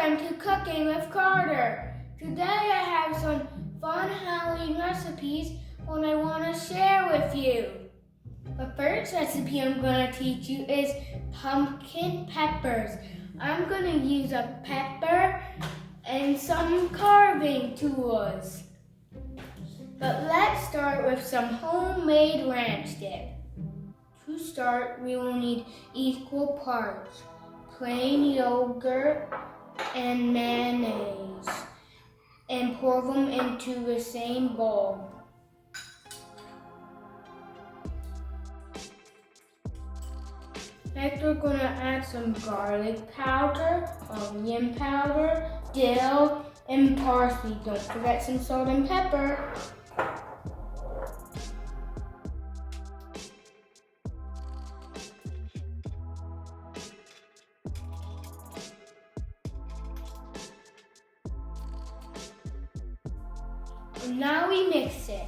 Welcome to Cooking with Carter. Today I have some fun Halloween recipes that I want to share with you. The first recipe I'm going to teach you is pumpkin peppers. I'm going to use a pepper and some carving tools. But let's start with some homemade ranch dip. To start, we will need equal parts plain yogurt and mayonnaise and pour them into the same bowl. Next, we're going to add some garlic powder, onion powder, dill, and parsley. Don't forget some salt and pepper. And now we mix it.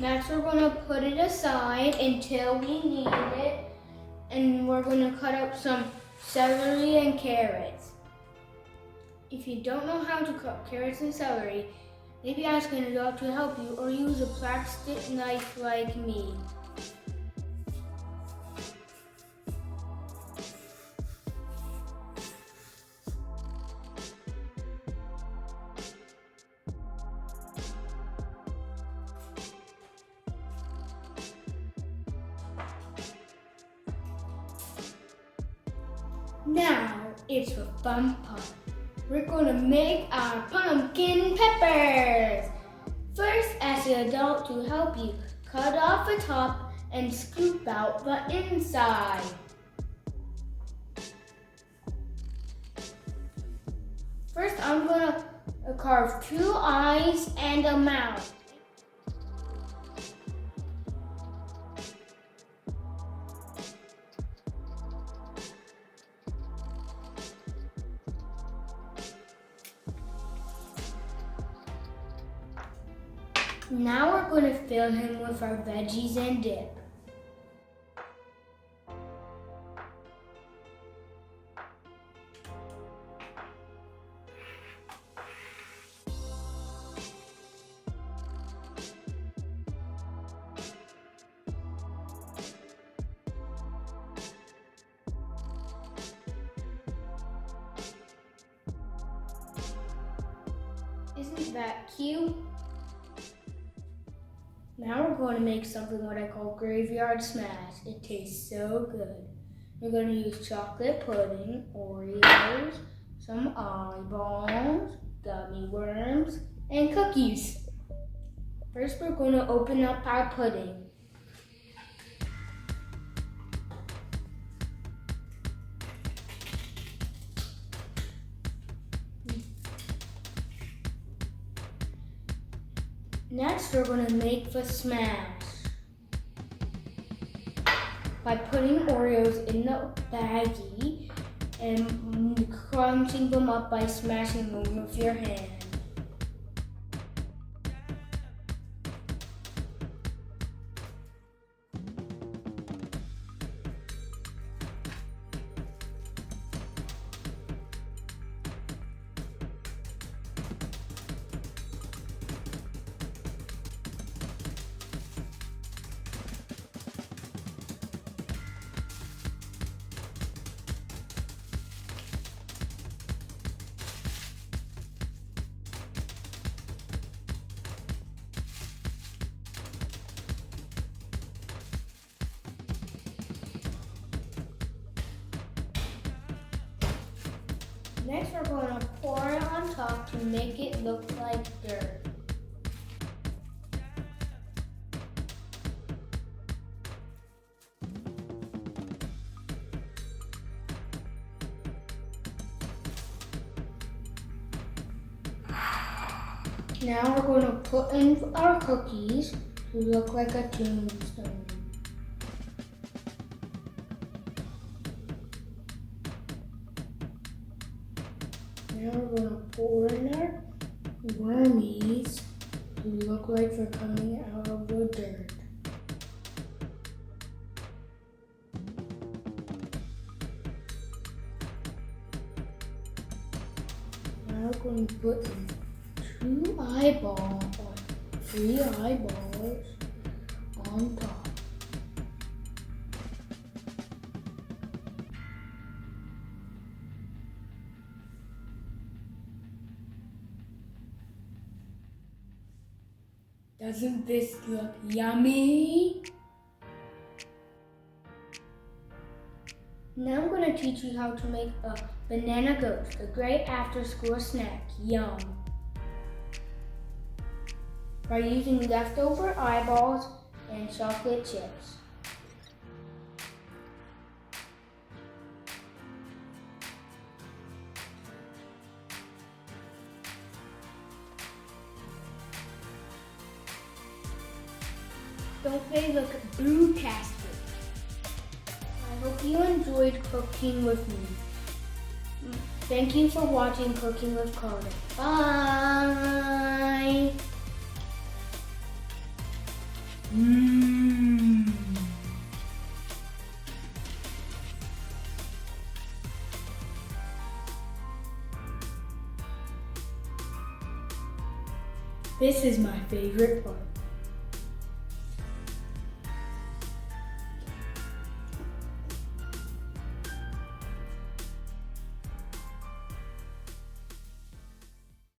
Next, we're going to put it aside until we need it. And we're going to cut up some celery and carrots. If you don't know how to cut carrots and celery, maybe ask an adult to help you or use a plastic knife like me. Now it's the fun part. We're going to make our pumpkin peppers. First, ask an adult to help you cut off the top and scoop out the inside. First, I'm going to carve 2 eyes and a mouth. Now we're going to fill him with our veggies and dip. Isn't that cute? Now we're going to make something what I call graveyard smash. It tastes so good. We're going to use chocolate pudding, Oreos, some eyeballs, gummy worms, and cookies. First, we're going to open up our pudding. Next, we're going to make the smash by putting Oreos in the baggie and crunching them up by smashing them with your hand. Next, we're going to pour it on top to make it look like dirt. Now we're going to put in our cookies to look like a tombstone. Now we're going to pour in our wormies to look like they're coming out of the dirt. Now we're going to put in 2 eyeballs, or 3 eyeballs on top. Doesn't this look yummy? Now I'm going to teach you how to make a banana ghost, a great after-school snack. Yum! By using leftover eyeballs and chocolate chips. Don't they look boo-tastic? I hope you enjoyed cooking with me. Thank you for watching Cooking with Carter. Bye! This is my favorite part.